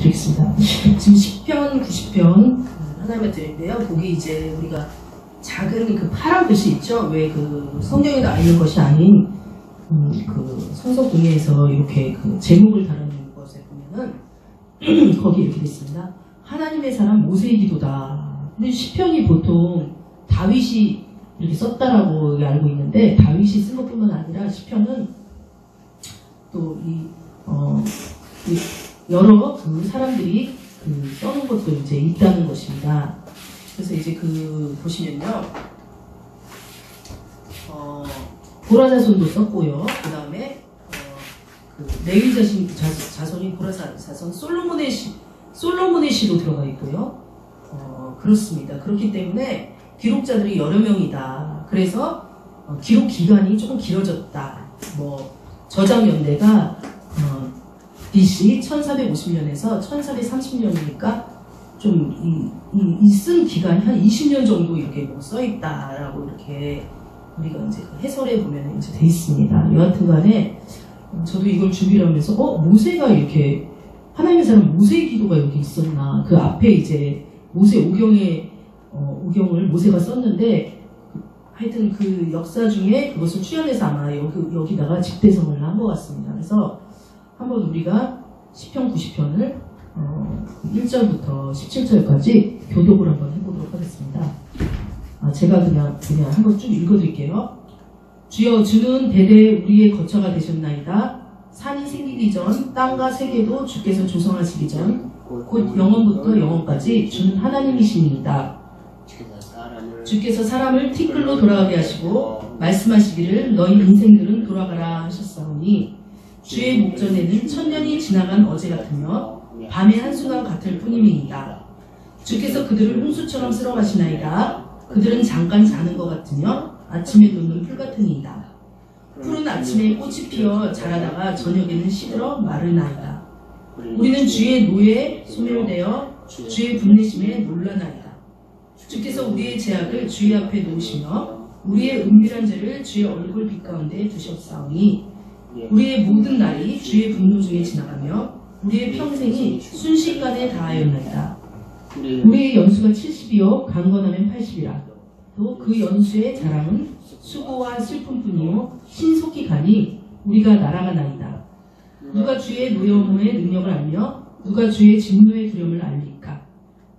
드리겠습니다. 지금 10편, 90편 하나님의 드린데요. 거기 이제 우리가 작은 그 파란 글씨 있죠? 왜 그 성경에 나와 있는 것이 아닌 그 성서 공예에서 이렇게 그 제목을 다루는 것에 보면은 거기 이렇게 있습니다. 하나님의 사람 모세의 기도다. 근데 시편이 보통 다윗이 이렇게 썼다라고 알고 있는데 다윗이 쓴 것뿐만 아니라 시편은 또 여러 그 사람들이 그 써놓은 것도 이제 있다는 것입니다. 그래서 이제 그 보시면요, 보라자손도 썼고요. 그 다음에 그 레위 자손이 보라자손 솔로몬의 시도 들어가 있고요. 그렇습니다. 그렇기 때문에 기록자들이 여러 명이다. 그래서 기록 기간이 조금 길어졌다. 뭐 저작 연대가 BC 1450년에서 1430년이니까 좀 이 쓴 기간이 한 20년 정도 이렇게 뭐 써있다라고 이렇게 우리가 이제 해설해 보면 이제 돼 있습니다. 여하튼 간에 저도 이걸 준비를 하면서 모세가 이렇게 하나님의 사람 모세의 기도가 여기 있었나. 그 앞에 이제 모세 오경을 모세가 썼는데 하여튼 그 역사 중에 그것을 추연해서 아마 여기다가 집대성을 한 것 같습니다. 그래서 한번 우리가 10편, 90편을 1절부터 17절까지 교독을 한번 해보도록 하겠습니다. 제가 그냥 한번 쭉 읽어드릴게요. 주여, 주는 대대 우리의 거처가 되셨나이다. 산이 생기기 전 땅과 세계도 주께서 조성하시기 전 곧 영원부터 영원까지 주는 하나님이십니다. 주께서 사람을 티끌로 돌아가게 하시고 말씀하시기를 너희 인생들은 돌아가라 하셨사오니 주의 목전에는 천년이 지나간 어제 같으며 밤의 한순간 같을 뿐임이니이다. 주께서 그들을 홍수처럼 쓸어가시나이다. 그들은 잠깐 자는 것 같으며 아침에 돋는 풀 같으니이다. 풀은 아침에 꽃이 피어 자라다가 저녁에는 시들어 마르나이다. 우리는 주의 노에 소멸되어 주의 분내심에 놀라나이다. 주께서 우리의 죄악을 주의 앞에 놓으시며 우리의 은밀한 죄를 주의 얼굴 빛 가운데 두셨사오니 우리의 모든 날이 주의 분노 중에 지나가며 우리의 평생이 순식간에 다하였나이다. 우리의 연수가 70이요 강건하면 80이라. 또 그 연수의 자랑은 수고와 슬픔뿐이요 신속히 가니 우리가 날아가나이다. 누가 주의 노여움의 능력을 알며 누가 주의 진노의 두려움을 알리까.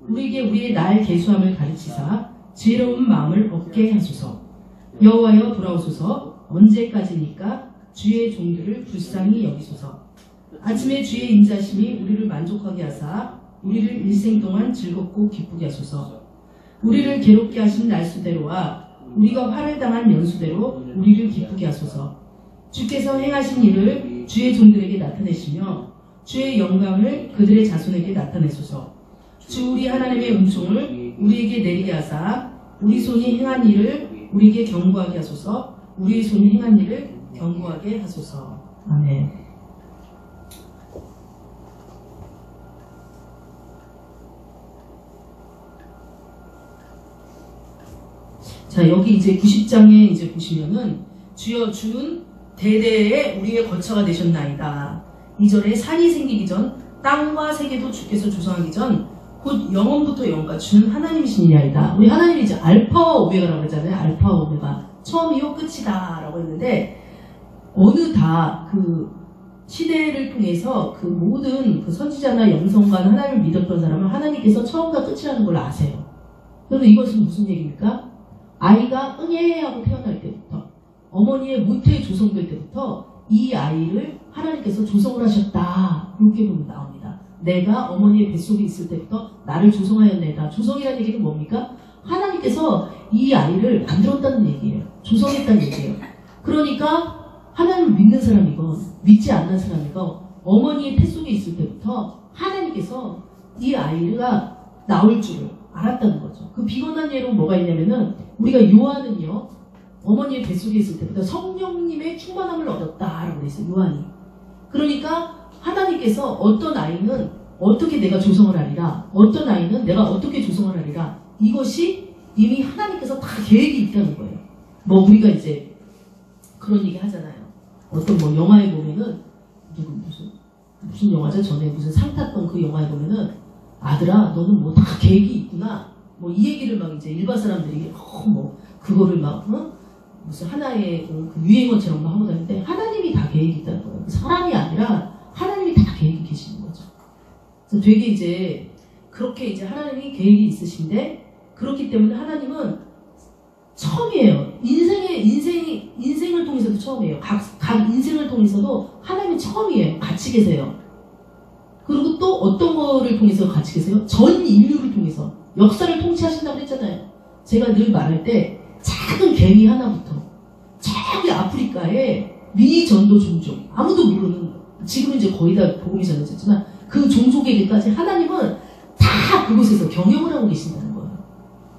우리에게 우리의 날 계수함을 가르치사 지혜로운 마음을 얻게 하소서. 여호와여 돌아오소서. 언제까지니까 주의 종들을 불쌍히 여기소서. 아침에 주의 인자심이 우리를 만족하게 하사 우리를 일생 동안 즐겁고 기쁘게 하소서. 우리를 괴롭게 하신 날수대로와 우리가 화를 당한 연수대로 우리를 기쁘게 하소서. 주께서 행하신 일을 주의 종들에게 나타내시며 주의 영광을 그들의 자손에게 나타내소서. 주 우리 하나님의 은총을 우리에게 내리게 하사 우리 손이 행한 일을 우리에게 경고하게 하소서. 우리의 손이 행한 일을 경고하게 하소서. 아멘. 자, 여기 이제 90장에 이제 보시면은 주여, 주는 대대에 우리의 거처가 되셨나이다. 2절에 산이 생기기 전 땅과 세계도 주께서 조성하기 전 곧 영원부터 영원까지 주는 하나님이시니이다. 우리 하나님이 이제 알파와 오메가라고 그러잖아요. 알파와 오메가. 처음이요 끝이다 라고 했는데 어느 다 그 시대를 통해서 그 모든 그 선지자나 영성관 하나님을 믿었던 사람은 하나님께서 처음과 끝이라는 걸 아세요. 그럼 이것은 무슨 얘기입니까? 아이가 응애하고 태어날 때부터 어머니의 모태에 조성될 때부터 이 아이를 하나님께서 조성을 하셨다. 이렇게 보면 나옵니다. 내가 어머니의 뱃속에 있을 때부터 나를 조성하였네다. 조성이라는 얘기는 뭡니까? 하나님께서 이 아이를 만들었다는 얘기예요. 조성했다는 얘기예요. 그러니까 하나님을 믿는 사람이건 믿지 않는 사람이건 어머니의 뱃속에 있을 때부터 하나님께서 이 아이가 나올 줄을 알았다는 거죠. 그 비건한 예로 뭐가 있냐면은 우리가 요한은요 어머니의 뱃속에 있을 때부터 성령님의 충만함을 얻었다라고 그랬어요. 요한이. 그러니까 하나님께서 어떤 아이는 어떻게 내가 조성을 하리라, 어떤 아이는 내가 어떻게 조성을 하리라, 이것이 이미 하나님께서 다 계획이 있다는 거예요. 뭐 우리가 이제 그런 얘기 하잖아요. 어떤 뭐 영화에 보면은 무슨 무슨 영화죠? 전에 무슨 상 탔던 그 영화에 보면은 아들아 너는 뭐 다 계획이 있구나 뭐 이 얘기를 막 이제 일반 사람들이 뭐 그거를 막 무슨 하나의 그 유행어처럼 막 하고 다니는데 하나님이 다 계획이 있다는 거예요. 사람이 아니라 하나님이 다 계획이 계시는 거죠. 그래서 되게 이제 그렇게 이제 하나님이 계획이 있으신데 그렇기 때문에 하나님은 처음이에요. 인생을 통해서도 처음이에요. 각 인생을 통해서도 하나님은 처음이에요. 같이 계세요. 그리고 또 어떤 거를 통해서 같이 계세요? 전 인류를 통해서 역사를 통치하신다고 했잖아요. 제가 늘 말할 때 작은 개미 하나부터 저기 아프리카의 미전도 종족 아무도 모르는 지금은 이제 거의 다 복음이 전해졌지만 그 종족에게까지 하나님은 다 그곳에서 경영을 하고 계신다는 거예요.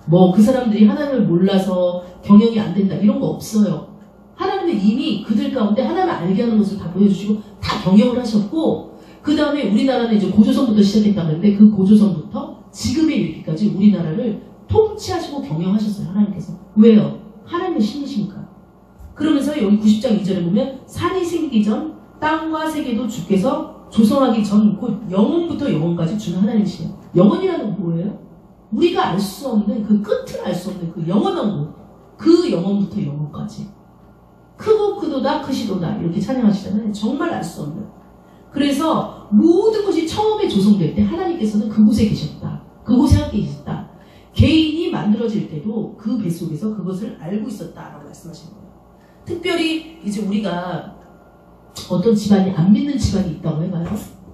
뭐 그 사람들이 하나님을 몰라서 경영이 안 된다 이런 거 없어요. 하나님은 이미 그들 가운데 하나님을 알게 하는 것을 다 보여주시고 다 경영을 하셨고 그 다음에 우리나라는 이제 고조선부터 시작했다고 했는데 그 고조선부터 지금에 이르기까지 우리나라를 통치하시고 경영하셨어요. 하나님께서. 왜요? 하나님의 신이시니까. 그러면서 여기 90장 2절에 보면 산이 생기기 전 땅과 세계도 주께서 조성하기 전 곧 영원부터 영원까지 주는 하나님이시에요. 영원이라는 건 뭐예요? 우리가 알 수 없는 그 끝을 알 수 없는 그 영원한 곳. 그 영원부터 영원까지. 크고 크도다 크시도다 이렇게 찬양하시잖아요. 정말 알 수 없는. 그래서 모든 것이 처음에 조성될 때 하나님께서는 그곳에 계셨다. 그곳에 함께 계셨다. 개인이 만들어질 때도 그 뱃속에서 그것을 알고 있었다라고 말씀하시는 거예요. 특별히 이제 우리가 어떤 집안이 안 믿는 집안이 있다고 해봐요.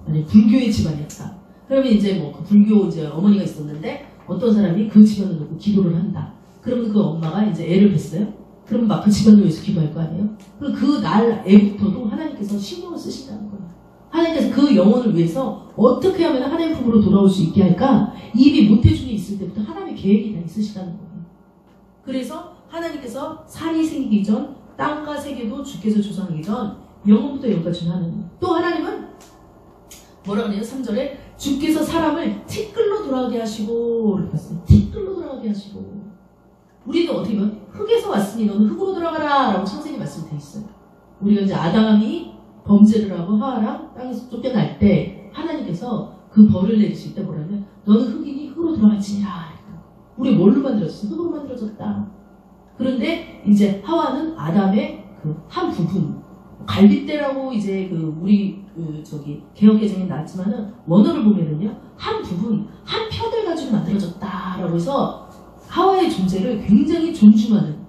아니 불교의 집안이었다. 그러면 이제 뭐 그 불교 이제 어머니가 있었는데 어떤 사람이 그 집안을 놓고 기도를 한다. 그러면 그 엄마가 이제 애를 뵀어요. 그러면 막 그 집안을 위해서 기도할 거 아니에요? 그럼 그 날 애부터도 하나님께서 신경을 쓰신다는 거예요. 하나님께서 그 영혼을 위해서 어떻게 하면 하나님 품으로 돌아올 수 있게 할까? 이미 모태중에 있을 때부터 하나님의 계획이 다 있으시다는 거예요. 그래서 하나님께서 산이 생기기 전 땅과 세계도 주께서 조성하기 전 영혼부터 영까지 하나님. 또 하나님은 뭐라고 하냐면 3절에 주께서 사람을 티끌로 돌아가게 하시고 이렇게 봤어요. 티끌로 돌아가게 하시고 우리는 어떻게 보면 흙에서 왔으니 너는 흙으로 돌아가라 라고 창세기 말씀이 돼 있어요. 우리가 이제 아담이 범죄를 하고 하와랑 땅에서 쫓겨날 때 하나님께서 그 벌을 내리실 때 뭐라면 너는 흙이니 흙으로 돌아갈지니라. 우리 뭘로 만들어졌어? 흙으로 만들어졌다. 그런데 이제 하와는 아담의 그 한 부분 갈빗대라고 이제 그 우리 저기 개혁개정에 나왔지만은 원어를 보면은요 한 부분 한 편을 가지고 만들어졌다라고 해서 하와의 존재를 굉장히 존중하는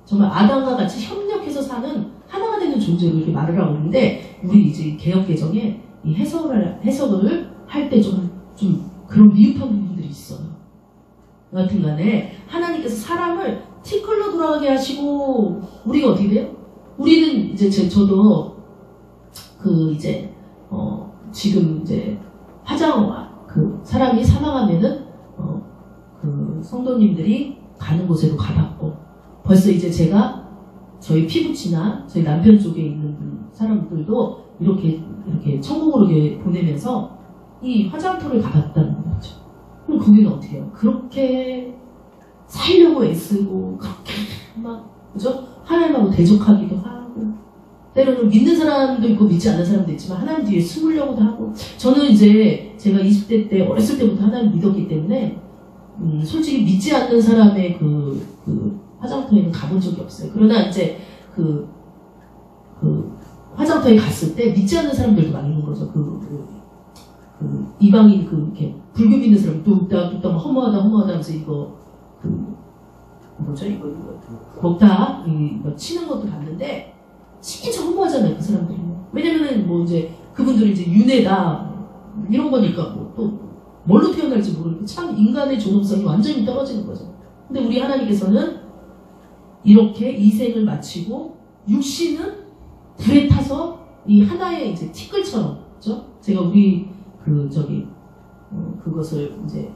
정말 아담과 같이 협력해서 사는 하나가 되는 존재로 이렇게 말을 하고 있는데 우리 이제 개혁개정에 이 해석을 할 때 좀 그런 미흡한 부분들이 있어요. 여하튼간에 하나님께서 사람을 티끌로 돌아가게 하시고 우리가 어떻게 돼요? 우리는 이제 저도 그 이제 지금 이제 그 사람이 사망하면은 그 성도님들이 가는 곳에도 가봤고 벌써 이제 제가 저희 피부치나 저희 남편 쪽에 있는 사람들도 이렇게 천국으로 이렇게 보내면서 이 화장터를 가봤다는 거죠. 그럼 거기는 어떻게 해요? 그렇게 살려고 애쓰고 그렇게 막 그죠? 하나님하고 대적하기도 하고 때로는 믿는 사람도 있고 믿지 않는 사람도 있지만 하나님 뒤에 숨으려고도 하고 저는 이제 제가 20대 때 어렸을 때부터 하나님 믿었기 때문에 솔직히 믿지 않는 사람의 그 화장터에는 가본 적이 없어요. 그러나 이제 그 화장터에 갔을 때 믿지 않는 사람들도 많이 있는 거죠. 이방인 이렇게 불교 믿는 사람 뚝딱 허무하다 하면서 이거 뭐죠 이거 먹다 이거 치는 것도 봤는데 진짜 허무하잖아요 그 사람들이. 왜냐면은 뭐 이제 그분들이 이제 윤회다 이런 거니까 뭐 또 뭘로 태어날지 모르고 참 인간의 존엄성이 완전히 떨어지는 거죠. 근데 우리 하나님께서는 이렇게 이 생을 마치고 육신은 불에 타서 이 하나의 이제 티끌처럼, 그죠? 제가 우리 그것을 이제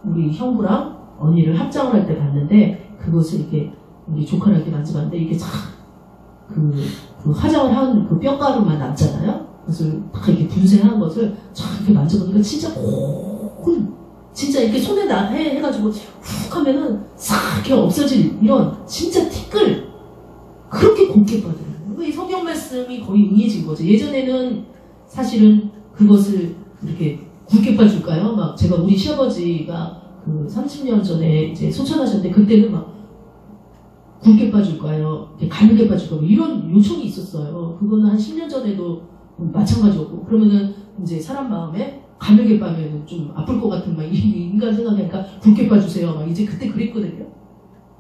우리 형부랑 언니를 합장을 할 때 봤는데 그것을 이렇게 우리 조카를 이렇게 만져봤는데 이게 참 그 화장을 한 그 뼈가루만 남잖아요. 그것을 딱 이렇게 분쇄한 것을 쫙 이렇게 만져보니까 진짜 진짜 이렇게 손에 해가지고 훅 하면은 싹 이렇게 없어질 이런 진짜 티끌 그렇게 곱게 빠져요. 이 성경 말씀이 거의 응해진 거죠. 예전에는 사실은 그것을 이렇게 굵게 빠줄까요? 막 제가 우리 시아버지가 그 30년 전에 이제 소천하셨는데 그때는 막 굵게 빠줄까요? 가늘게 빠줄까요? 이런 요청이 있었어요. 그거는 한 10년 전에도 마찬가지였고 그러면은 이제 사람 마음에 가늘게 빠면 좀 아플 것 같은 막 인간 생각하니까 굵게 빠주세요. 막 이제 그때 그랬거든요.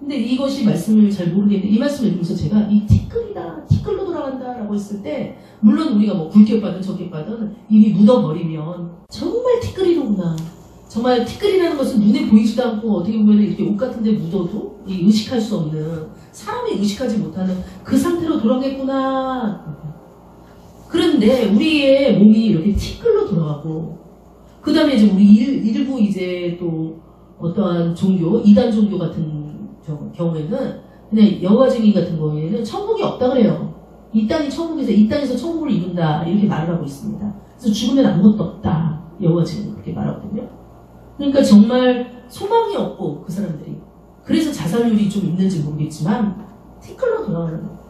근데 이것이 말씀을 잘 모르겠는데 이 말씀을 들으면서 제가 이 티끌이다, 티끌로 돌아간다라고 했을 때 물론 우리가 뭐 굵게 빠든 적게 빠든 이미 묻어버리면 정말 티끌이로구나. 정말 티끌이라는 것은 눈에 보이지도 않고 어떻게 보면 이렇게 옷 같은 데 묻어도 의식할 수 없는 사람이 의식하지 못하는 그 상태로 돌아가겠구나. 그런데 우리의 몸이 이렇게 티끌로 돌아가고 그 다음에 이제 우리 일부 이제 또 어떠한 종교, 이단 종교 같은 경우에는 그냥 여호와 증인 같은 경우에는 천국이 없다 그래요. 이 땅이 천국에서 이 땅에서 천국을 이룬다 이렇게 말을 하고 있습니다. 그래서 죽으면 아무것도 없다. 여호와 증인 그렇게 말하거든요. 그러니까 정말 소망이 없고 그 사람들이 그래서 자살률이 좀 있는지 모르겠지만 티끌로 돌아가는 거예요.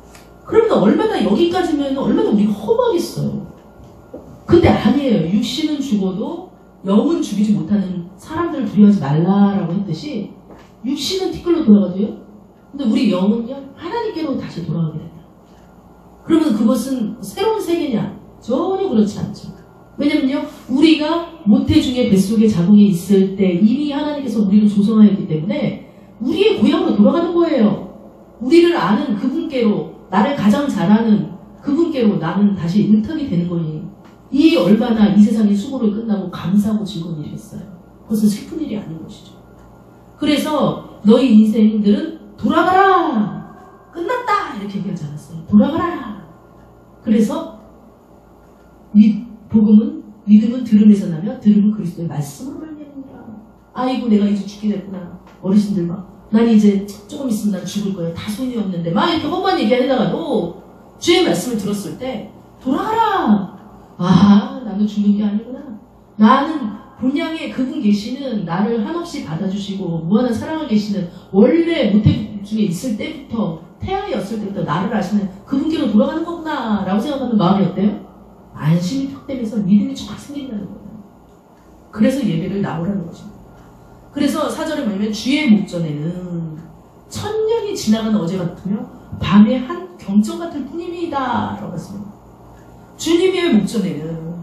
그러면 얼마나 여기까지면 얼마나 우리가 허무하겠어요. 근데 아니에요. 육신은 죽어도 영은 죽이지 못하는 사람들을 두려워하지 말라라고 했듯이 육신은 티끌로 돌아가도요. 근데 우리 영은요 하나님께로 다시 돌아가게 된다. 그러면 그것은 새로운 세계냐? 전혀 그렇지 않죠. 왜냐면요 우리가 모태중의 뱃속에 자궁에 있을 때 이미 하나님께서 우리를 조성하였기 때문에 우리의 고향으로 돌아가는 거예요. 우리를 아는 그분께로 나를 가장 잘 아는 그분께로 나는 다시 은탁이 되는 거니 이 얼마나 이 세상의 수고를 끝나고 감사하고 즐거운 일이겠어요. 그것은 슬픈 일이 아닌 것이죠. 그래서 너희 인생들은 돌아가라! 끝났다! 이렇게 얘기하지 않았어요. 돌아가라! 그래서 믿음은 들음에서 나며 들음은 그리스도의 말씀으로 말미암느니라. 아이고 내가 이제 죽게 됐구나. 어르신들 막 난 이제 조금 있으면 난 죽을 거예요. 다 소용이 없는데 막 이렇게 험한 얘기하다가도 주의 말씀을 들었을 때 돌아가라! 아 나는 죽는 게 아니구나. 나는 본향에 그분 계시는 나를 한없이 받아주시고 무한한 사랑을 계시는 원래 모태 중에 있을 때부터 태아였을 때부터 나를 아시는 그분께로 돌아가는 거구나 라고 생각하면 마음이 어때요? 안심이 턱 되면서 믿음이 쫙 생긴다는 거예요. 그래서 예배를 나오라는 것입니다. 그래서 사절에 보면 주의 목전에는 천년이 지나간 어제 같으며 밤의 한 경적 같을 뿐입니다 라고 했습니다. 주님의 목전에는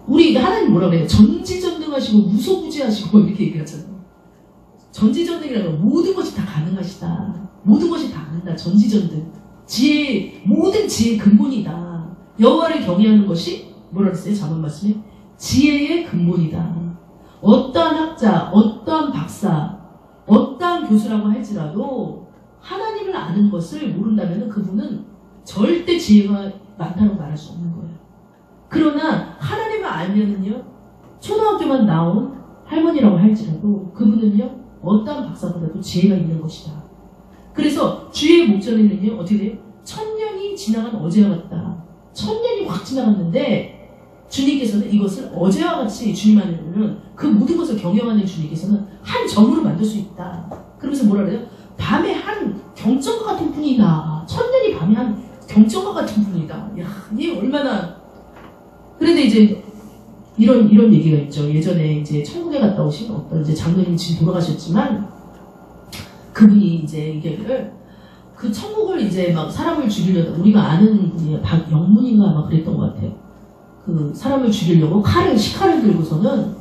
우리 하나님 뭐라고 해요? 전지전능하시고 무소부지하시고 이렇게 얘기하잖아요. 전지전능이라는 건 모든 것이 다 가능하시다. 모든 것이 다 아는다. 전지전능. 지혜, 모든 지혜의 근본이다. 여호와를 경외하는 것이 뭐라고 했어요? 자문 말씀에 지혜의 근본이다. 어떠한 학자, 어떠한 박사, 어떠한 교수라고 할지라도 하나님을 아는 것을 모른다면 그분은 절대 지혜가 많다고 말할 수 없는 거예요. 그러나 하나님을 알면은요 초등학교만 나온 할머니라고 할지라도 그분은요 어떠한 박사보다도 지혜가 있는 것이다. 그래서 주의 목전에는요 어떻게 돼요? 천년이 지나간 어제와 같다. 천년이 확 지나갔는데 주님께서는 이것을 어제와 같이 주님 안에는 그 모든 것을 경영하는 주님께서는 한 점으로 만들 수 있다. 그러면서 뭐라 그래요? 밤에 한 경점과 같은 분이다. 천년이 밤에 한 경점과 같은 분이다. 야, 이게 얼마나. 그런데 이제 이런 얘기가 있죠. 예전에 이제 천국에 갔다 오신 어떤 이제 장로님 지금 돌아가셨지만 그분이 이제 얘기를 그 천국을 이제 막 사람을 죽이려다 우리가 아는 분이 박영문인가 아마 그랬던 것 같아요. 그 사람을 죽이려고 식칼을 들고서는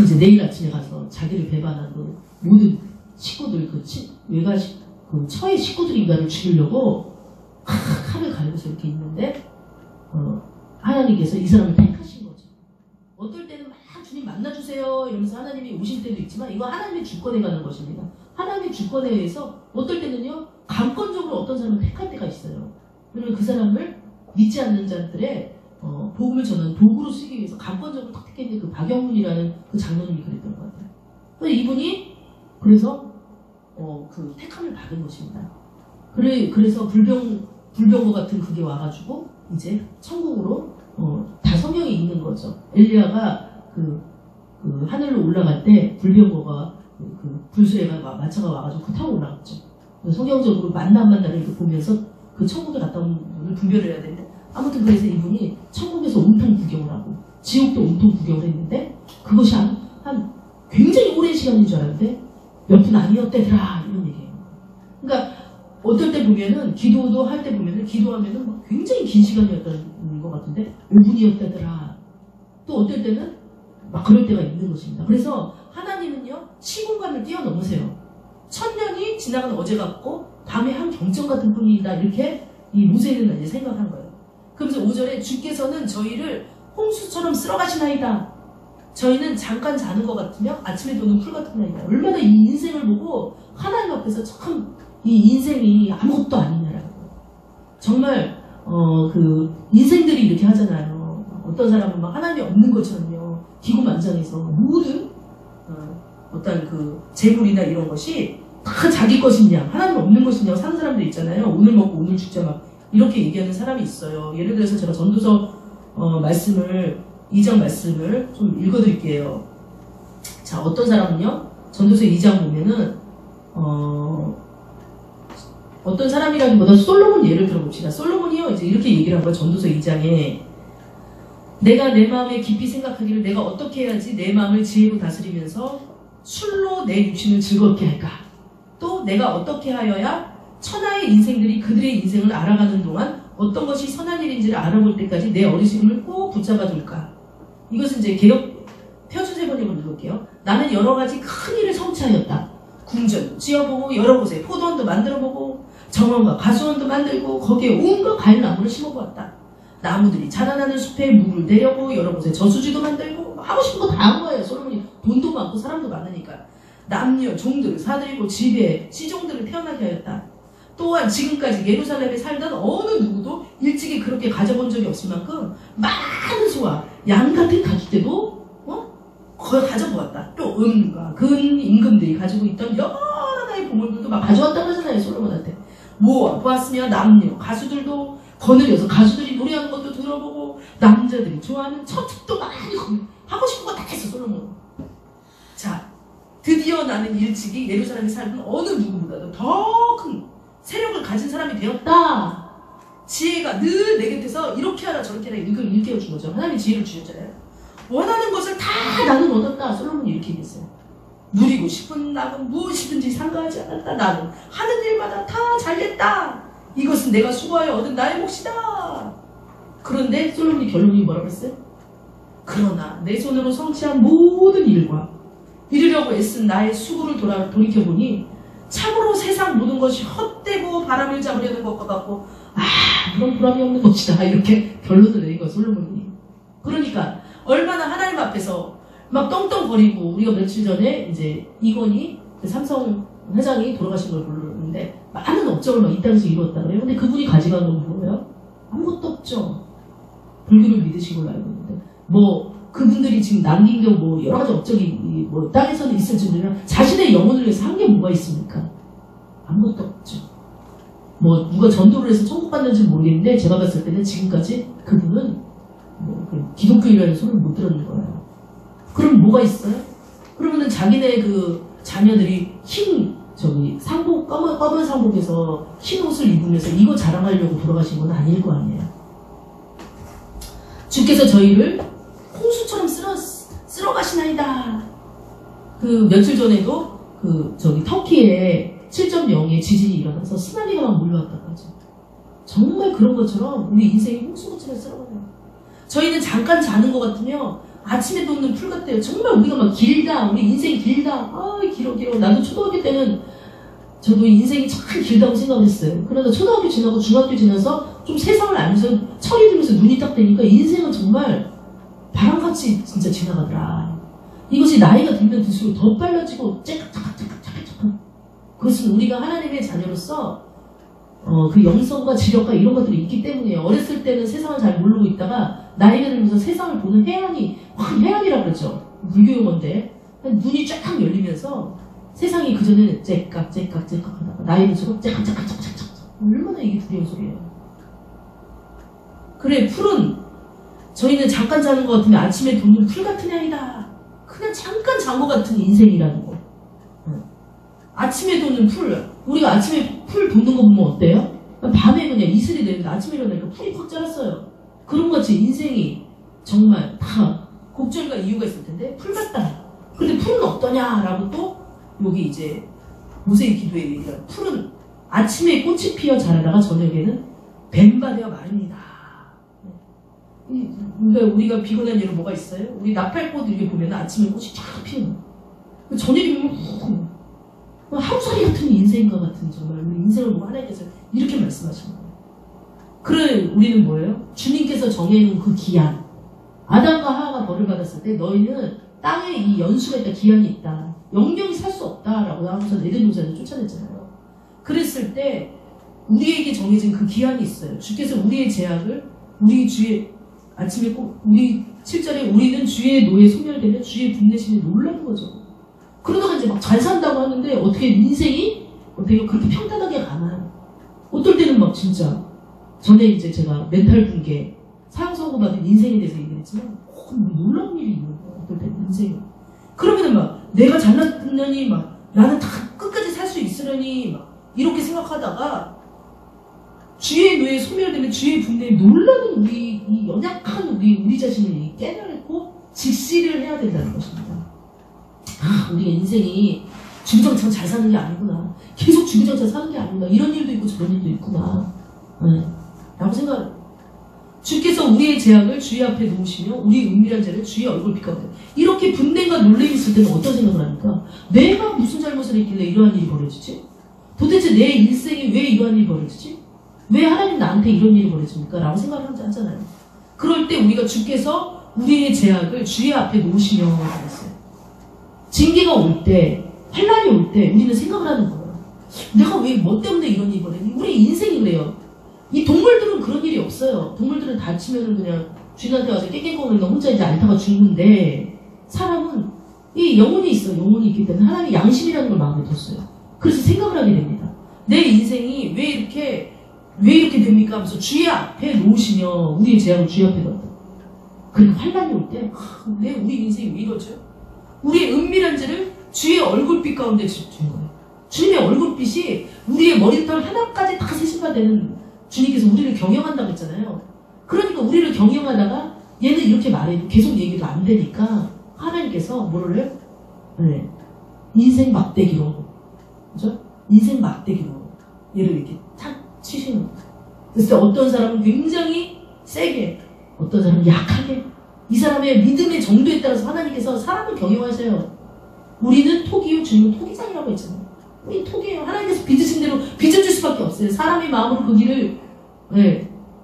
이제 내일 아침에 가서 자기를 배반한 그 모든 식구들 그 처의 식구들인가를 죽이려고 칼을 갈고서 이렇게 있는데 하나님께서 이 사람을 택하신 거죠. 어떨 때는 막 주님 만나주세요 이러면서 하나님이 오실 때도 있지만 이거 하나님의 주권에 가는 것입니다. 하나님의 주권에 의해서 어떨 때는요 강권적으로 어떤 사람을 택할 때가 있어요. 그러면 그 사람을 믿지 않는 자들의 복음을 저는 도구로 쓰기 위해서 강권적으로 탁 택했는데 그 박영문이라는 그 장로님이 그랬던 것 같아요. 이분이 그래서 그 택함을 받은 것입니다. 그래서 불병거 같은 그게 와가지고 이제 천국으로 다 성경에 있는 거죠. 엘리야가 그 하늘로 올라갈 때 불병거가 그 불수에가 마차가 와가지고 그 타고 올라갔죠. 성경적으로 만나를 보면서 그 천국에 갔다 온 분을 분별을 해야 되는데 아무튼 그래서 이분이 천국에서 온통 구경을 하고 지옥도 온통 구경을 했는데 그것이 한 굉장히 오랜 시간인 줄 알았는데 몇 분 아니었대더라 이런 얘기예요. 그러니까 어떨 때 보면은 기도도 할 때 보면은 기도하면은 막 굉장히 긴 시간이었던 것 같은데 5분이었대더라. 또 어떨 때는 막 그럴 때가 있는 것입니다. 그래서 하나님은요 시공간을 뛰어넘으세요. 천년이 지나간 어제 같고 밤의 한 경점 같은 뿐이다 이렇게 이 모세는 이제 생각한 거예요. 그러면서 5절에 주께서는 저희를 홍수처럼 쓸어가시나이다. 저희는 잠깐 자는 것 같으며 아침에 도는 풀 같은 나이다. 얼마나 이 인생을 보고 하나님 앞에서 참 이 인생이 아무것도 아니냐라고. 정말 그 인생들이 이렇게 하잖아요. 어떤 사람은 막 하나님이 없는 것처럼요. 기고만장해서 모든 어떤 그 재물이나 이런 것이 다 자기 것이냐 하나님 없는 것이냐고 사는 사람들 있잖아요. 오늘 먹고 오늘 죽자 막 이렇게 얘기하는 사람이 있어요. 예를 들어서 제가 전도서 말씀을 2장 말씀을 좀 읽어드릴게요. 자, 어떤 사람은요 전도서 2장 보면은 어떤 사람이라기보다 솔로몬 예를 들어봅시다. 솔로몬이요 이제 이렇게 얘기를 한 거예요. 전도서 2장에 내가 내 마음에 깊이 생각하기를 내가 어떻게 해야지 내 마음을 지혜로 다스리면서 술로 내 육신을 즐겁게 할까? 또 내가 어떻게 하여야 천하의 인생들이 그들의 인생을 알아가는 동안 어떤 것이 선한 일인지를 알아볼 때까지 내 어리석음을 꼭 붙잡아둘까? 이것은 이제 개역 표준세 번역을 읽을게요. 나는 여러 가지 큰 일을 성취하였다. 궁전도 지어보고 여러 곳에 포도원도 만들어보고 정원과 가수원도 만들고 거기에 온갖 과일 나무를 심어보았다. 나무들이 자라나는 숲에 물을 내려고 여러 곳에 저수지도 만들고 하고 싶은 거 다 한 거예요. 솔로몬이 돈도 많고 사람도 많으니까. 남녀 종들을 사들이고 집에 시종들을 태어나게 하였다. 또한 지금까지 예루살렘에 살던 어느 누구도 일찍이 그렇게 가져본 적이 없을 만큼 많은 소와 양 같은 가축대도 거의 가져보았다. 또 은과 근 임금들이 가지고 있던 여러 나라의 보물들도 막 가져왔다고 하잖아요. 솔로몬한테. 모아 보았으며 남녀 가수들도 거느려서 가수들이 노래하는 것도 들어보고 남자들이 좋아하는 처축도 많이 하고 싶은 거 다 했어. 솔로몬. 자, 드디어 나는 일찍이 예루살렘에 살던 어느 누구보다도 더 큰 세력을 가진 사람이 되었다. 지혜가 늘 내 곁에서 이렇게 하라 저렇게 하라 이걸 일깨워준 거죠. 하나님이 지혜를 주셨잖아요. 원하는 것을 다 나는 얻었다. 솔로몬이 이렇게 얘기했어요. 누리고 싶은 낙은 무엇이든지 상가하지 않았다. 나는 하는 일마다 다 잘됐다. 이것은 내가 수고하여 얻은 나의 몫이다. 그런데 솔로몬이 결론이 뭐라고 했어요? 그러나 내 손으로 성취한 모든 일과 이루려고 애쓴 나의 수고를 돌이켜보니 참으로 세상 모든 것이 헛되고 바람을 잡으려는 것과 같고 그런 보람이 없는 것이다. 이렇게 결론을 내린 거야 솔로몬이. 그러니까 얼마나 하나님 앞에서 막 떵떵거리고 우리가 며칠 전에 이제 이건희 그 삼성 회장이 돌아가신 걸 모르는데 많은 업적을 막 이 땅에서 이루었다 그래요. 근데 그분이 가져간 건 뭐예요? 아무것도 없죠. 불교를 믿으신 걸로 알고 있는데 뭐 그분들이 지금 남긴 게 뭐 여러 가지 업적이 뭐 땅에서는 있을지는 자신의 영혼을 위해서 한 게 뭐가 있습니까? 아무것도 없죠. 뭐 누가 전도를 해서 천국 갔는지는 모르겠는데 제가 봤을 때는 지금까지 그분은 뭐 기독교인이라는 소리를 못 들었는 거예요. 그럼 뭐가 있어요? 그러면은 자기네 그 자녀들이 흰 상복 검은 상복에서 흰 옷을 입으면서 이거 자랑하려고 돌아가신 건 아닐 거 아니에요. 주께서 저희를 홍수처럼 쓸어가시나이다. 그 며칠 전에도 터키에 7.0의 지진이 일어나서 쓰나미가 막 몰려왔다고 하죠. 정말 그런 것처럼 우리 인생이 홍수처럼 쓸어가요. 저희는 잠깐 자는 것 같으며 아침에 돋는 풀 같아요. 정말 우리가 막 길다. 우리 인생이 길다. 길어. 나도 초등학교 때는 저도 인생이 참 길다고 생각했어요. 그러다 초등학교 지나고 중학교 지나서 좀 세상을 알면서 철이 들면서 눈이 딱 되니까 인생은 정말 바람같이 진짜 지나가더라. 이것이 나이가 들면 들수록 더 빨라지고 째깍째깍. 그것은 우리가 하나님의 자녀로서 그 영성과 지력과 이런 것들이 있기 때문이에요. 어렸을 때는 세상을 잘 모르고 있다가 나이가 들면서 세상을 보는 해안이라고 그러죠. 불교 용어인데 눈이 쫙 열리면서 세상이 그전에는 째깍 하다가 나이 들수록 째깍 얼마나 이게 두려운 소리예요. 그래 풀은 저희는 잠깐 자는 것 같으면 아침에 돋는 풀 같은 향이다. 그냥 잠깐 잔 것 같은 인생이라는 거. 아침에 돋는 풀. 우리가 아침에 풀 돋는 거 보면 어때요? 밤에 그냥 이슬이 내리는데 아침에 일어나니까 풀이 팍 자랐어요. 그런 것이 인생이 정말 다 곡절과 이유가 있을 텐데 풀 같다. 근데 풀은 어떠냐라고 또 여기 이제 모세의 기도에 얘기한 풀은 아침에 꽃이 피어 자라다가 저녁에는 뱀바되어 마릅니다. 그러니까 우리가 비곤한 예로 뭐가 있어요? 우리 나팔꽃 이렇게 보면 아침에 꽃이 쫙 피어요. 저녁에 보면 훅 하루살이 같은 인생과 같은 정말 우리 인생을 보고 하나님께서 이렇게 말씀하시는 거예요. 그래 우리는 뭐예요? 주님께서 정해놓은 그 기한. 아담과 하와가 벌을 받았을 때 너희는 땅에 이 연수가 있다, 기한이 있다. 영영이 살 수 없다라고 하면서 에덴 동산을 쫓아냈잖아요. 그랬을 때 우리에게 정해진 그 기한이 있어요. 주께서 우리의 제약을 우리 주의 아침에 꼭 우리 7절에 우리는 주의 노에 소멸되면 주의 분내심에 놀라는 거죠. 그러다가 이제 막 잘 산다고 하는데 어떻게 인생이 어떻게 그렇게 평탄하게 가나요? 어떨 때는 막 진짜 전에 이제 제가 멘탈 붕괴 사형선고 받은 인생에 대해서 얘기했지만 놀라운 일이 있는 거예요. 어떨 때는 인생이. 그러면은 막 내가 잘났느니 막 나는 다 끝까지 살 수 있으려니 막 이렇게 생각하다가 주의 노에 소멸되면 주의 분내에 놀라는 우리 이 연약한 우리 자신을 깨달고 직시를 해야 된다는 것입니다. 아, 우리가 인생이 주구장창 잘 사는 게 아니구나. 계속 주구장창 사는 게 아니구나. 이런 일도 있고 저런 일도 있구나. 네. 라고 생각해요. 주께서 우리의 제약을 주의 앞에 놓으시며 우리 은밀한 죄를 주의 얼굴 빛가운데 이렇게 분냄과 놀림이 있을 때는 어떤 생각을 합니까? 내가 무슨 잘못을 했길래 이러한 일이 벌어지지? 도대체 내 인생에 왜 이러한 일이 벌어지지? 왜 하나님 나한테 이런 일이 벌어집니까? 라고 생각을 하잖아요. 그럴 때 우리가 주께서 우리의 제약을 주의 앞에 놓으시며 그랬어요. 징계가 올 때, 환난이 올 때 우리는 생각을 하는 거예요. 내가 왜 뭐 때문에 이런 일이 벌어지니? 우리 인생이 그래요. 이 동물들은 그런 일이 없어요. 동물들은 다치면은 그냥 주인한테 와서 깨깨거리니까 혼자 이제 앓다가 죽는데 사람은 이 영혼이 있어요. 영혼이 있기 때문에 하나님이 양심이라는 걸 마음에 뒀어요. 그래서 생각을 하게 됩니다. 내 인생이 왜 이렇게 됩니까? 하면서 주의 앞에 놓으시며 우리의 제약을 주의 앞에 뒀다. 그리고 환난이 올 때 우리 인생이 왜 이러죠? 우리의 은밀한 죄를 주의 얼굴빛 가운데 준 거예요. 주님의 얼굴빛이 우리의 머리털 하나까지 다 세심화 되는 주님께서 우리를 경영한다고 했잖아요. 그러니까 우리를 경영하다가 얘는 이렇게 말해도 계속 얘기도 안 되니까 하나님께서 뭐를 해요? 네. 인생 막대기로, 그죠? 인생 막대기로 얘를 이렇게 탁 치시는 거예요. 그래서 어떤 사람은 굉장히 세게, 어떤 사람은 약하게, 이 사람의 믿음의 정도에 따라서 하나님께서 사람을 경영하셔요. 우리는 토기요, 주님은 토기장이라고 했잖아요. 우리 토기예요. 하나님께서 빚으신 대로 빚어줄 수밖에 없어요. 사람의 마음으로 그 길을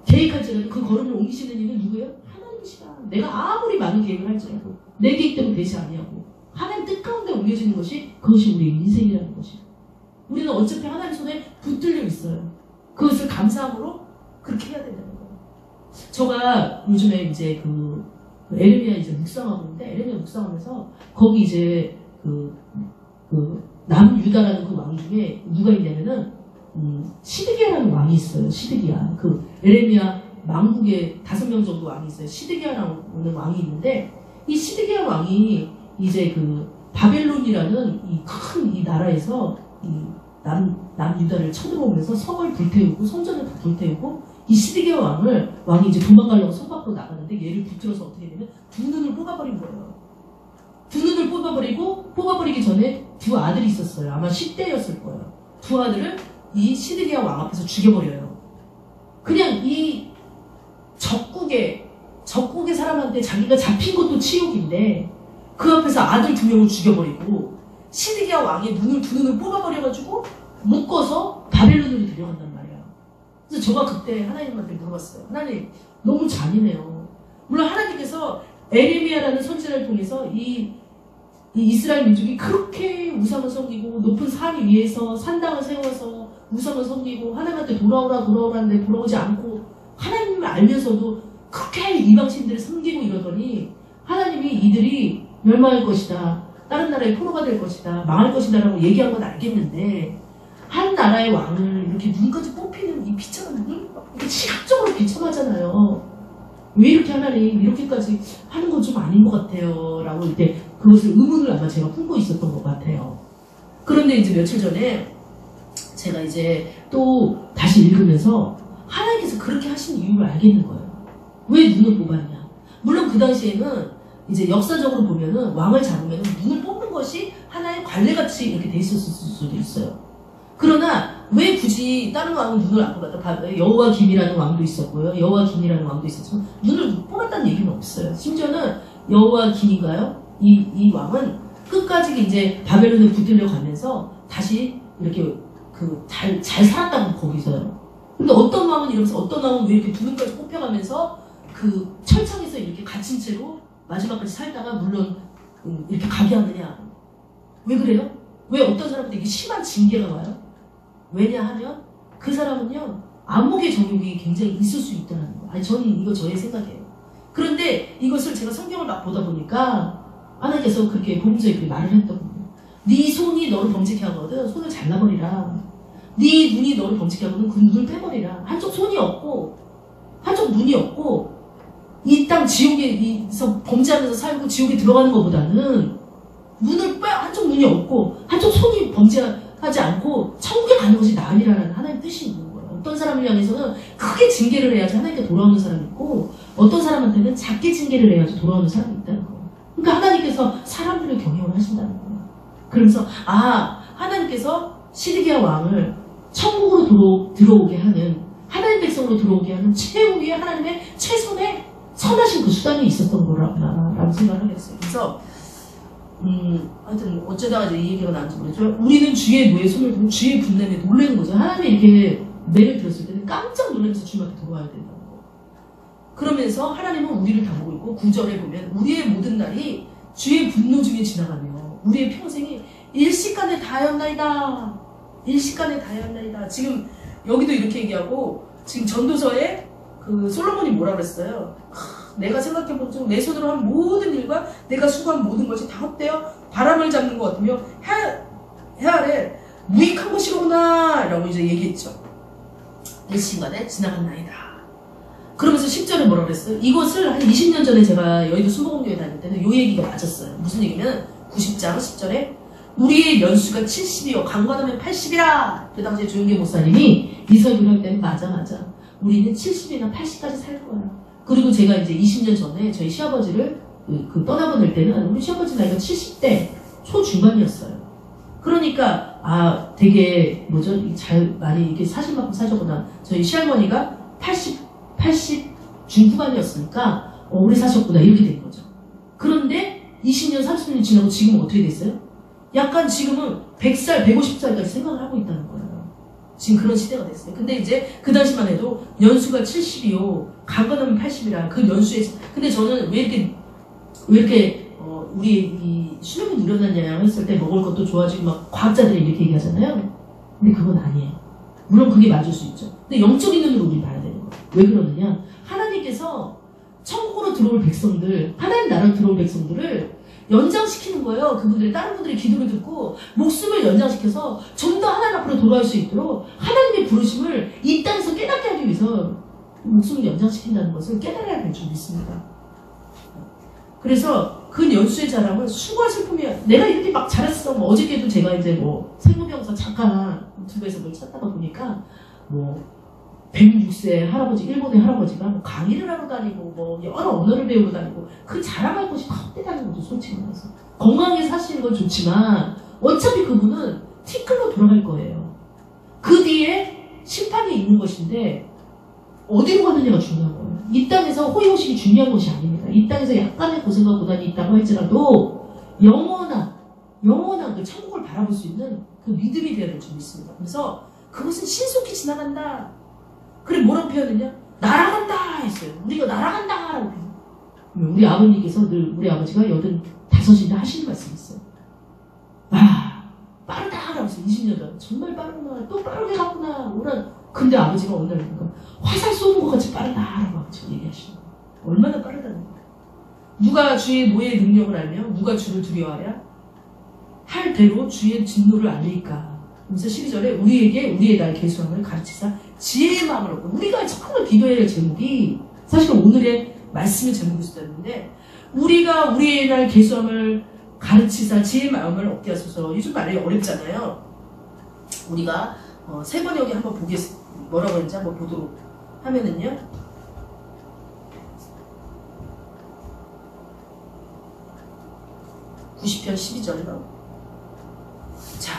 계획할지라도 그 걸음을 옮기시는 이는 누구예요? 하나님이시다. 내가 아무리 많은 계획을 할지라도 내 계획대로 되지 아니하고 하나님 뜻 가운데 옮겨지는 것이 그것이 우리의 인생이라는 것이에요. 우리는 어차피 하나님 손에 붙들려 있어요. 그것을 감사함으로 그렇게 해야 된다는 거예요. 제가 요즘에 이제 그 에레미야 이제 묵상하고 있는데 에레미야 묵상하면서 거기 이제 남유다라는 그 왕 중에 누가 있냐면은 시드기야라는 왕이 있어요. 시드기야. 그 에레미야 망국에 5명 정도 왕이 있어요. 시드기야라는 왕이 있는데 이 시드기야 왕이 이제 그 바벨론이라는 이 큰 이 나라에서 이 남유다를 쳐들어오면서 성을 불태우고 성전을 불태우고 이 시드기야 왕이 이제 도망가려고 성 밖으로 나가는데 얘를 붙들어서 어떻게 되면 두 눈을 뽑아버린 거예요. 두 눈을 뽑아버리기 전에 두 아들이 있었어요. 아마 10대였을 거예요. 두 아들을 이 시드기야 왕 앞에서 죽여버려요. 그냥 이 적국의 사람한테 자기가 잡힌 것도 치욕인데 그 앞에서 아들 2명을 죽여버리고 시드기야 왕의 두 눈을 뽑아버려가지고 묶어서 바벨론으로 데려간단 말이에요. 그래서 제가 그때 하나님한테 물어봤어요. 하나님 너무 잔인해요. 물론 하나님께서 에레미야라는 선지자를 통해서 이 이스라엘 민족이 그렇게 우상을 섬기고 높은 산 위에서 산당을 세워서 우상을 섬기고 하나님한테 돌아오라는데 돌아오지 않고 하나님을 알면서도 그렇게 이방신들을 섬기고 이러더니 하나님이 이들이 멸망할 것이다. 다른 나라의 포로가 될 것이다. 망할 것이다 라고 얘기한 건 알겠는데 한 나라의 왕을 이렇게 눈까지 뽑히는 이 비참한 눈을 이렇게 시각적으로 비참하잖아요. 왜 이렇게 하나님 이렇게까지 하는 건 좀 아닌 것 같아요 라고 이때 그것을 의문을 아마 제가 품고 있었던 것 같아요. 그런데 이제 며칠 전에 제가 이제 또 다시 읽으면서 하나님께서 그렇게 하신 이유를 알겠는 거예요. 왜 눈을 뽑았냐? 물론 그 당시에는 이제 역사적으로 보면은 왕을 잡으면 눈을 뽑는 것이 하나의 관례같이 이렇게 돼 있었을 수도 있어요. 그러나 왜 굳이 다른 왕은 눈을 안 뽑았다? 여호와 김이라는 왕도 있었고요. 여호와 김이라는 왕도 있었지만 눈을 뽑았다는 얘기는 없어요. 심지어는 여호와 김인가요? 이 왕은 끝까지 이제 바벨론에 붙들려 가면서 다시 이렇게 잘 살았다고 거기서요. 근데 어떤 왕은 이러면서 어떤 왕은 왜 이렇게 두 눈까지 뽑혀가면서 그 철창에서 이렇게 갇힌 채로 마지막까지 살다가 물론 이렇게 가게 하느냐? 왜 그래요? 왜 어떤 사람한테 이게 심한 징계가 와요? 왜냐하면 그 사람은요 안목의 정욕이 굉장히 있을 수 있다는 거예요. 아니 저는 이거 저의 생각이에요. 그런데 이것을 제가 성경을 막 보다 보니까 하나님께서 그렇게 복음서에 그렇게 말을 했더군요. 네 손이 너를 범죄케 하거든 손을 잘라버리라. 네 눈이 너를 범죄케 하거든 그 눈을 빼버리라. 한쪽 손이 없고 한쪽 눈이 없고 이 땅 지옥에서 범죄하면서 살고 지옥에 들어가는 것보다는 눈을 한쪽 눈이 없고 한쪽 손이 범죄하지 않고 천국에 가는 것이 나으리라는 하나님의 뜻이 있는 거예요. 어떤 사람을 향해서는 크게 징계를 해야지 하나님께 돌아오는 사람이 있고 어떤 사람한테는 작게 징계를 해야지 돌아오는 사람이 있다는 거예요. 그러니까 하나님께서 사람들을 경영을 하신다는 거예요. 그러면서 하나님께서 시드기야 왕을 천국으로 들어오게 하는 하나님 백성으로 들어오게 하는 최후의 하나님의 최선의 선하신 그 수단이 있었던 거라고 생각을 하겠어요. 그래서 하여튼 어쩌다가 이제 이 얘기가 나는지 모르겠지만 우리는 주의 노에 손을 들고 주의 분냄에 놀라는 거죠. 하나님이 이렇게 매를 들었을 때는 깜짝 놀라면서 주님 앞에 돌아와야 된다는 거. 그러면서 하나님은 우리를 다 보고 있고 9절에 보면 우리의 모든 날이 주의 분노 중에 지나가며 우리의 평생이 일시간에 다하였나이다. 일시간에 다하였나이다. 지금 여기도 이렇게 얘기하고 지금 전도서에 그 솔로몬이 뭐라 그랬어요? 내가 생각해본 내 손으로 한 모든 일과 내가 수고한 모든 것이 다 헛되어 바람을 잡는 것 같으며 해 아래 무익한 것이로구나 라고 이제 얘기했죠. 일시간에 지나갔나이다. 그러면서 10절에 뭐라 그랬어요? 이것을 한 20년 전에 제가 여의도 순복음교회 다닐 때는 이 얘기가 맞았어요. 무슨 얘기냐면 90장 10절에 우리의 연수가 70이요 강건하면 80이라. 그 당시에 조용계 목사님이 이 설교를 할 때는 맞아. 우리는 70이나 80까지 살 거야. 그리고 제가 이제 20년 전에 저희 시아버지를 떠나보낼 때는 우리 시아버지 나이가 70대 초중반이었어요. 그러니까 되게 많이 이렇게 사실 만큼 사셨구나. 저희 시할머니가 80 중후반이었으니까 오래 사셨구나 이렇게 된 거죠. 그런데 20년 30년 지나고 지금은 어떻게 됐어요? 약간 지금은 100살 150살까지 생각을 하고 있다는 거예요. 지금 그런 시대가 됐어요. 근데 이제 그 당시만 해도 연수가 70이요 강건하면 80이라 그 연수에 근데 저는 왜 이렇게 우리 이 수명이 늘어났냐 했을 때 먹을 것도 좋아지고 막 과학자들이 이렇게 얘기하잖아요. 근데 그건 아니에요. 물론 그게 맞을 수 있죠. 근데 영적인 눈으로 우리 봐야 되는 거예요. 왜 그러느냐? 하나님께서 천국으로 들어올 백성들, 하나님 나라로 들어올 백성들을 연장시키는 거예요. 그분들이 다른 분들의 기도를 듣고 목숨을 연장시켜서 좀 더 하나님 앞으로 돌아올 수 있도록 하나님의 부르심을 이 땅에서 깨닫게 하기 위해서 목숨을 연장시킨다는 것을 깨달아야 될 줄 믿습니다. 그래서 그 연수의 자랑은 수고와 슬픔이야. 내가 이렇게 막 잘했어. 어저께도 제가 이제 생로병사 잠깐 유튜브에서 뭘 찾다가 보니까 106세 할아버지, 일본의 할아버지가 강의를 하러 다니고 여러 언어를 배우러 다니고 그 자랑할 곳이 헛되다는 거죠. 솔직히 말해서 건강하게 사시는 건 좋지만 어차피 그분은 티끌로 돌아갈 거예요. 그 뒤에 심판이 있는 것인데 어디로 가느냐가 중요한 거예요. 이 땅에서 호의호식이 중요한 것이 아닙니다. 이 땅에서 약간의 고생과 고단이 있다고 할지라도 영원한 그 천국을 바라볼 수 있는 그 믿음이 되어야 될 줄 믿습니다. 그래서 그것은 신속히 지나간다. 그래 뭐라고 표현했냐? 날아간다 했어요. 우리가 날아간다 라고 표현. 우리 아버님께서 늘 우리 아버지가 85인데 하시는 말씀이 있어요. 빠르다 라고 했어요. 20년 전. 정말 빠르구나. 또 빠르게 갔구나. 근데 아버지가 어느 날 보니까 화살 쏘는 것 같이 빠르다라고 아버지가 얘기하시는 거예요. 얼마나 빠르다는 거예요. 누가 주의 노예의 능력을 알며 누가 주를 두려워하랴? 할 대로 주의 진노를 알리까. 그래서 12절에 우리의 날 계수함을 가르치사 지혜의 마음을 얻고 우리가 정말 비교해야 할 제목이 사실은 오늘의 말씀의 제목일 수도 있는데 우리가 우리의 날 계수함을 가르치사 지혜의 마음을 얻게 하소서. 요즘 말이 어렵잖아요. 우리가 세 번 여기 한번 뭐라고 했는지 한번 보도록 하면은요. 90편 12절이라고. 자,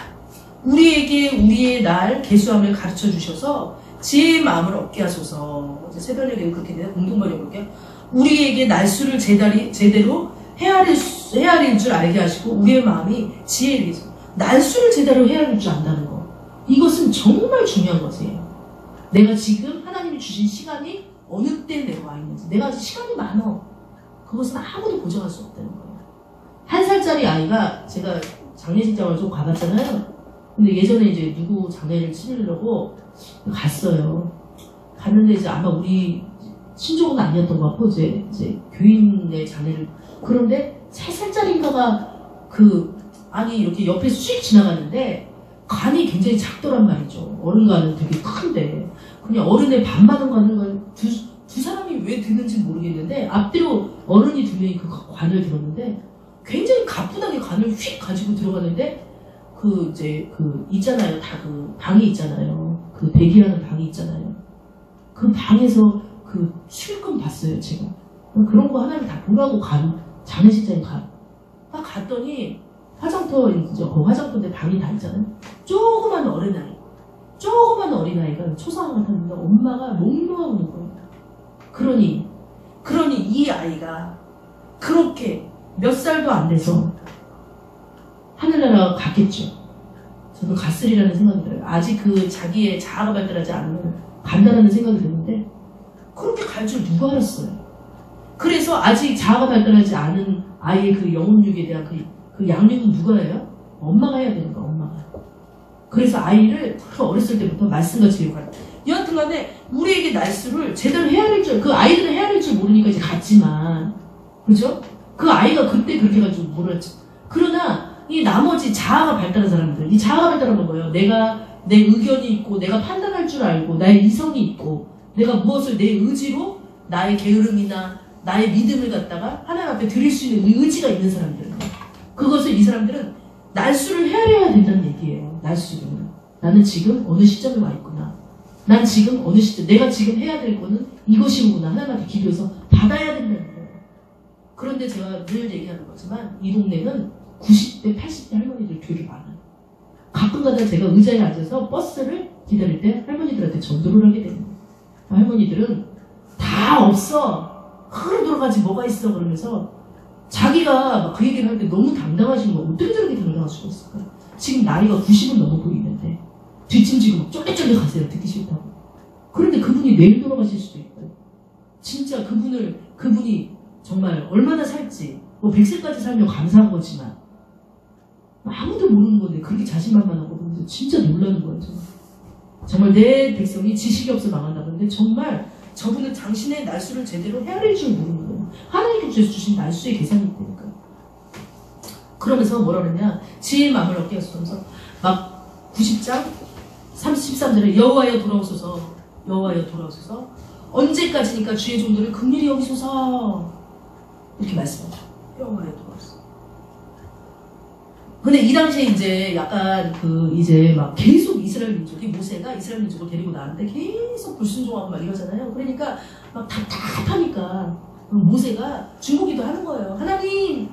우리에게 우리의 날 계수함을 가르쳐 주셔서 지혜의 마음을 얻게 하소서. 이제 새벽녘에 그렇게 되나? 공동번역 볼게요. 우리에게 날수를 제대로 헤아릴 줄 알게 하시고 우리의 마음이 지혜를 위해서 날수를 제대로 헤아릴 줄 안다는 거. 이것은 정말 중요한 것이에요. 내가 지금 하나님이 주신 시간이 어느 때 내가 와 있는지. 내가 아직 시간이 많아. 그것은 아무도 보장할 수 없다는 거예요. 1살짜리 아이가, 제가 장례식장을 좀 가봤잖아요. 근데 예전에 이제 누구 장례를 치르려고 갔어요. 갔는데 이제 아마 우리 친족은 아니었던 것 같고, 이제 교인의 장례를. 그런데 3살짜리인가가 아니, 이렇게 옆에 쑥 지나갔는데, 간이 굉장히 작더란 말이죠. 어른 간은 되게 큰데. 그냥 어른의 반 많은 간을 두 사람이 왜 드는지 모르겠는데, 앞뒤로 어른이 2명이 그 관을 들었는데, 굉장히 가뿐하게 간을 휙 가지고 들어가는데, 있잖아요. 다 방이 있잖아요. 대기하는 방이 있잖아요. 그 방에서 실컷 봤어요, 제가. 그런 거 하나를 다 보라고 장례식장에 딱 갔더니, 화장터인데 방이 다 있잖아요. 조그만 어린아이가 초상화 같았는데 엄마가 몽롱하고 있는 거예요. 그러니 이 아이가 그렇게 몇 살도 안 돼서 하늘나라 갔겠죠. 저도 갔으리라는 생각이 들어요. 아직 자기의 자아가 발달하지 않으면 간다라는 생각이 드는데 그렇게 갈 줄 누가 알았어요. 그래서 아직 자아가 발달하지 않은 아이의 영혼육에 대한 그 양육은 누가 해요? 엄마가 해야 되는 거야, 엄마가. 그래서 아이를 어렸을 때부터 말씀같이 교육하는. 여하튼 간에 우리에게 날수를 제대로 아이들은 헤아릴 줄 모르니까 이제 갔지만, 그죠? 그 아이가 그때 그렇게 가지고 몰랐지. 그러나 이 나머지 자아가 발달한 사람들, 이 자아가 발달한 건 뭐예요? 내 의견이 있고, 내가 판단할 줄 알고, 나의 이성이 있고, 내가 무엇을 내 의지로 나의 게으름이나 나의 믿음을 갖다가 하나님 앞에 드릴 수 있는 의지가 있는 사람들. 그것을 이 사람들은 날수를 헤아려야 된다는 얘기예요. 날수적으로. 나는 지금 어느 시점에 와 있구나. 난 지금 어느 시점, 내가 지금 해야 될 거는 이것이구나. 하나님한테 기도해서 받아야 된다는 거예요. 그런데 제가 늘 얘기하는 거지만 이 동네는 90대, 80대 할머니들 되게 많아요. 가끔가다 제가 의자에 앉아서 버스를 기다릴 때 할머니들한테 전도를 하게 됩니다. 할머니들은 다 없어. 흐르 돌아가지 뭐가 있어. 그러면서 자기가 그 얘기를 할 때 너무 당당하신 거예요. 어떻게 저렇게 당당할 수가 있을까? 지금 나이가 90은 넘어 보이는데 뒷짐지고 막 쫄래쫄래 가세요. 듣기 싫다고. 그런데 그분이 내일 돌아가실 수도 있고 진짜 그분이 정말 얼마나 살지 100세까지 살면 감사한 거지만 아무도 모르는 건데 그렇게 자신만만하고 그러면서 진짜 놀라는 거예요. 정말 내 백성이 지식이 없어 망한다. 그런데 정말 저분은 당신의 날수를 제대로 헤아릴 줄 모르는 거예요. 하나님께서 주신 날수의 계산이 있다니까. 그러면서 뭐라 그러냐. 지혜의 마음을 얻게 하소서. 막 90장 33절에 여호와여 돌아오소서. 여호와여 돌아오소서. 언제까지니까 주의 종들을 긍휼히 여기소서. 이렇게 말씀하죠. 여호와여 돌아오소서. 근데 이 당시에 이제 약간 이제 막 계속 이스라엘 민족이 모세가 이스라엘 민족을 데리고 나왔는데 계속 불순종하고 막 이러잖아요. 그러니까 막 답답하니까 모세가 중보기도 하는 거예요. 하나님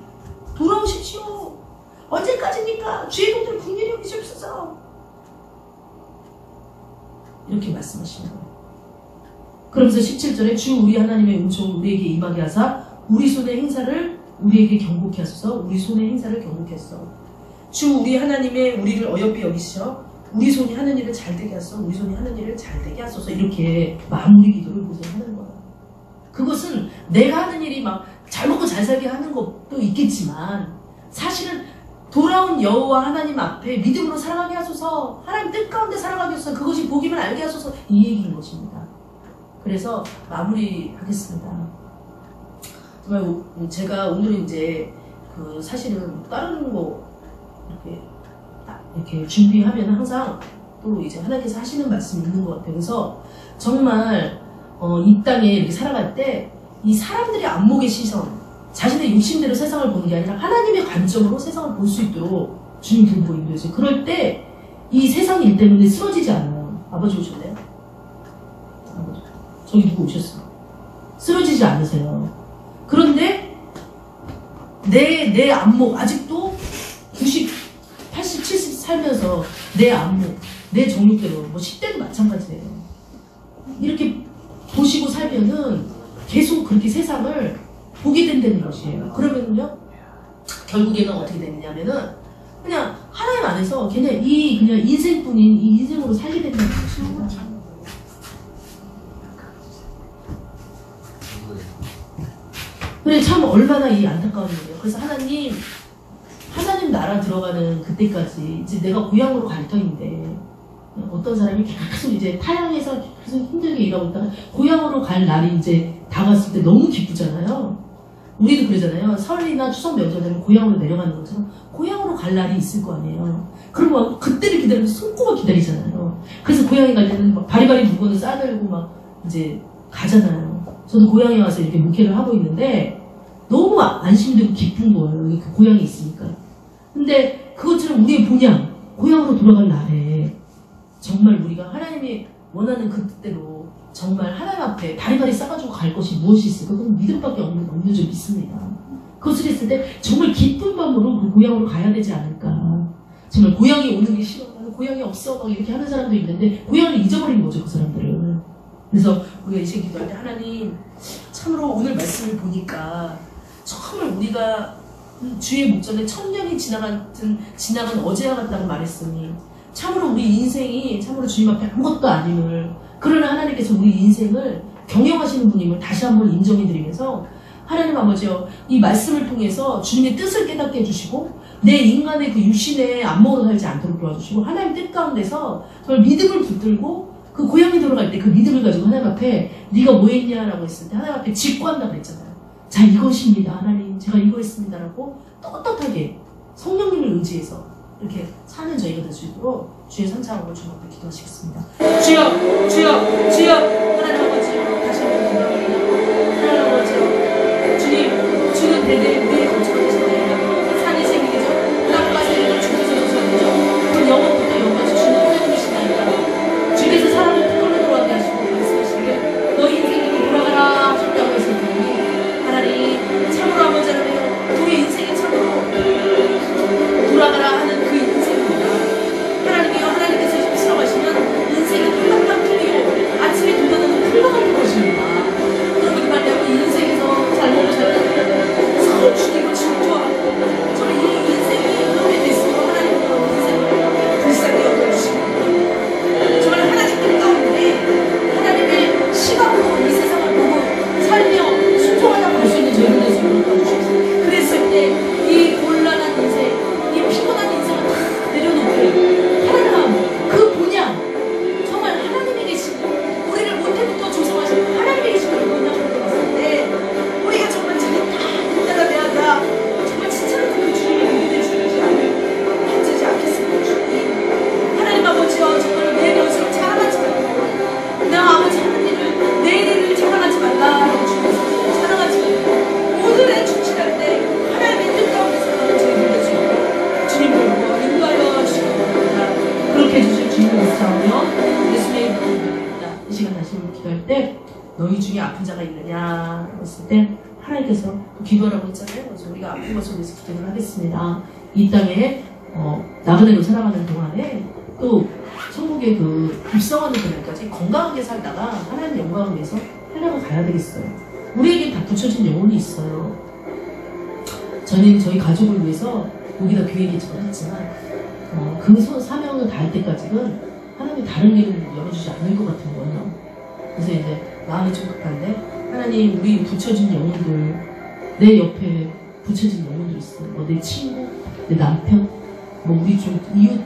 돌아오십시오. 언제까지입니까? 주의 종들을 긍휼히 여기시옵소서. 이렇게 말씀하시는 거예요. 그러면서 17절에 주 우리 하나님의 은총을 우리에게 임하게 하사 우리 손의 행사를 우리에게 경고케 하소서. 우리 손의 행사를 경고케 하소서. 주 우리 하나님의 우리를 어여삐 여기시어 우리 손이 하는 일을 잘되게 하소서. 우리 손이 하는 일을 잘되게 하소서. 이렇게 마무리 기도를 모세가 하는 거예요. 그것은 내가 하는 일이 막 잘 먹고 잘 살게 하는 것도 있겠지만 사실은 돌아온 여호와 하나님 앞에 믿음으로 살아가게 하소서. 하나님 뜻 가운데 살아가게 하소서. 그것이 복임을 알게 하소서. 이 얘기인 것입니다. 그래서 마무리하겠습니다. 정말 제가 오늘 이제 사실은 다른 거 이렇게 준비하면 항상 또 이제 하나님께서 하시는 말씀이 있는 것 같아요. 그래서 정말 이 땅에 이렇게 살아갈 때 이 사람들의 안목의 시선, 자신의 욕심대로 세상을 보는 게 아니라 하나님의 관점으로 세상을 볼 수 있도록 주님 교보 인도해주세요. 그럴 때 이 세상 일 때문에 쓰러지지 않아요. 아버지 오셨나요? 아버지. 저기 누구 오셨어요? 쓰러지지 않으세요. 그런데 내 안목, 아직도 90, 80, 70 살면서 내 안목, 내 정욕대로, 뭐 10대도 마찬가지예요. 이렇게 보시고 살면은 계속 그렇게 세상을 보게 된다는 것이에요. 그러면요, 결국에는 어떻게 되느냐면은 그냥 하나님 안에서 그냥 인생뿐인 이 인생으로 살게 된다는 것입니다. 그래, 참 얼마나 이 안타까운 일이에요. 그래서 하나님 나라 들어가는 그때까지 이제 내가 고향으로 갈 터인데, 어떤 사람이 계속 이제 타향에서 계속 힘들게 일하고 있다가 고향으로 갈 날이 이제 다가왔을 때 너무 기쁘잖아요. 우리도 그러잖아요. 설이나 추석 명절 되면 고향으로 내려가는 것처럼 고향으로 갈 날이 있을 거 아니에요. 그리고 그때를 기다리면서 손꼽아 기다리잖아요. 그래서 고향에 갈 때는 막 바리바리 물건을 싸들고 막 이제 가잖아요. 저도 고향에 와서 이렇게 목회를 하고 있는데 너무 안심되고 기쁜 거예요. 그 고향에 있으니까. 근데 그것처럼 우리의 본향, 고향으로 돌아갈 날에 정말 우리가 하나님이 원하는 그 뜻대로 정말 하나님 앞에 바리바리 싸가지고 갈 것이 무엇이 있을까? 그건 믿음밖에 없는 줄 믿습니다. 그것을 했을 때 정말 기쁜 마음으로 그 고향으로 가야 되지 않을까. 정말 고향에 오는 게 싫어. 나는 고향이 없어. 막 이렇게 하는 사람도 있는데 고향을 잊어버린 거죠, 그 사람들은. 그래서 우리가 이제 기도할 때 하나님, 참으로 오늘 말씀을 보니까 정말 우리가 주의 목전에 천년이 지나간 어제와 같다고 말했으니 참으로 우리 인생이 참으로 주님 앞에 아무것도 아님을, 그러나 하나님께서 우리 인생을 경영하시는 분임을 다시 한번 인정해드리면서 하나님 아버지여, 이 말씀을 통해서 주님의 뜻을 깨닫게 해주시고 내 인간의 그 육신의 안목으로 살지 않도록 도와주시고 하나님 뜻 가운데서 정말 믿음을 붙들고 그 고향에 들어갈 때 그 믿음을 가지고 하나님 앞에 네가 뭐 했냐라고 했을 때 하나님 앞에 직구한다 그랬잖아요. 자, 이것입니다 하나님, 제가 이거 했습니다라고 떳떳하게 성령님을 의지해서 이렇게 사는 저희가 될 수 있도록 주의 선창으로 주님 앞에 기도하시겠습니다. 주여, 주여, 주여. 하나님 아버지, 다시 한번 기도합니다. 하나님 아버지, 주님, 주는 대대 우리의 거처가 되시네. 산이 생기죠, 땅과 생기죠, 주께서 주셨죠. 그 영원부터 영원까지 주는 하나님이시나이다. 주께서 사람을 통으로 돌아가게 하시고 말씀하시기를 너희 인생이 돌아가라 하셨다고 했을 때 하나님, 참으로 아버지 하나님, 우리 인생이 참으로 돌아가라 하는 그 인생입니다. 하나님이여, 하나님께서 힘쓰러가시면 인생이 팡팡 뚫리고 아침에 도전하는 풀과 같은 것입니다. 그러기 말하면 인생에서 잘못을 잘하는 서로 주님을 질투하고 저는 이 인생이 너의 됐으면 하나님께서 인생을 불쌍히 여겨주시고 정말 하나님 뜻 가운데 하나님의 시각으로 이 세상을 보고 살며 순종하다 볼 수 있는 저희를 될 수 있도록 도와주십시오. 그랬을 때 이 곤란한 인생, 이 피곤한 인생을 다 내려놓고 하나님 그 본향, 정말 하나님이 계시고 우리를 모태부터 조성하시고 하나님이 계시고 본향을 들었을 때 우리가 정말 자기 다 따라내야다 정말 진짜로 그 주님의 믿음을 주지 않을 해지지 않겠습니다. 주님 하나님 아버지여, 정말 내 것으로 자랑하지 말고 내 아버지 하나님을 내 일을 자랑하지 말라. 주님께서 자랑하지 말고 오늘의 충실할 때 하나님의 뜻 가운데서 저희를 내주시고 주님을 인도하여 주시기 바랍니다. 그렇게 해주실 주님을 감사하며 예수님의 이름으로 기도합니다. 이 시간 다시 기도할 때 너희 중에 아픈 자가 있느냐 했을 때 하나님께서 기도하라고 했잖아요. 그래서 우리가 아픈 것을 위해서 기도를 하겠습니다. 이 땅에 나그네로 살아가는 동안에 또 천국에 그 입성하는 그날까지 건강하게 살다가 하나님 영광을 위해서 하나가 가야 되겠어요. 우리에게 다 붙여진 영혼이 있어요. 저는 저희 가족을 위해서 여기다 교회 개척을 했지만 그 사명을 다할 때까지는 하나님이 다른 길을 열어주지 않을 것 같은 거예요. 그래서 이제 마음이 좀 급한데 하나님, 우리 붙여진 영혼들, 내 옆에 붙여진 영혼들 있어요. 뭐 내 친구, 내 남편, 뭐 우리 좀 이웃,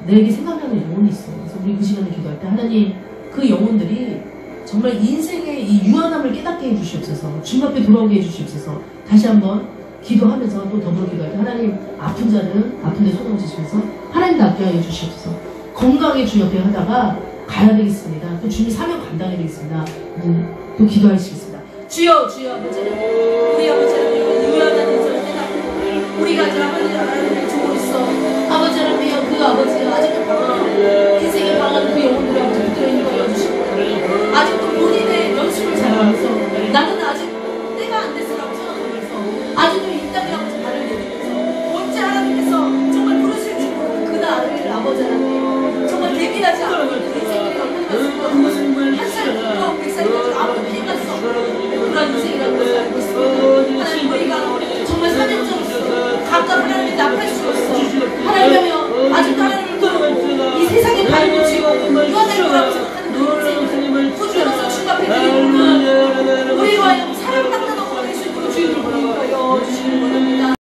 내게 생각나는 영혼이 있어요. 그래서 우리 그 시간에 기도할 때 하나님, 그 영혼들이 정말 인생의 이 유한함을 깨닫게 해주시옵소서. 주님 앞에 돌아오게 해주시옵소서. 다시 한번 기도하면서 또 더불어 기도할 때 하나님, 아픈 자는 아픈 데 손을 얹으시면서 하나님 낫게 하여 주시옵소서. 건강하게 주님 앞에 하다가 가야 되겠습니다. 또 주님 사명 감당해야 되겠습니다. 또 기도하시겠습니다. 주여, 주여 아버지, 우리 아버지 하나님, 유한한 인생을 깨닫고 우리가 아버지 하나님의 조고 있어. 아버지 하나님, 그 아버지가 아직도 방황하고 인생에 방황하는 그 영혼들을 아버지 붙들어 인도하여 주시고 아직도 본인의 연습을 잘하면서 나는 아직 때가 안 됐으라고 생각하면서 아직도 이 땅에 아버지 발을 내딛면서 언제 하나님께서 얘기하면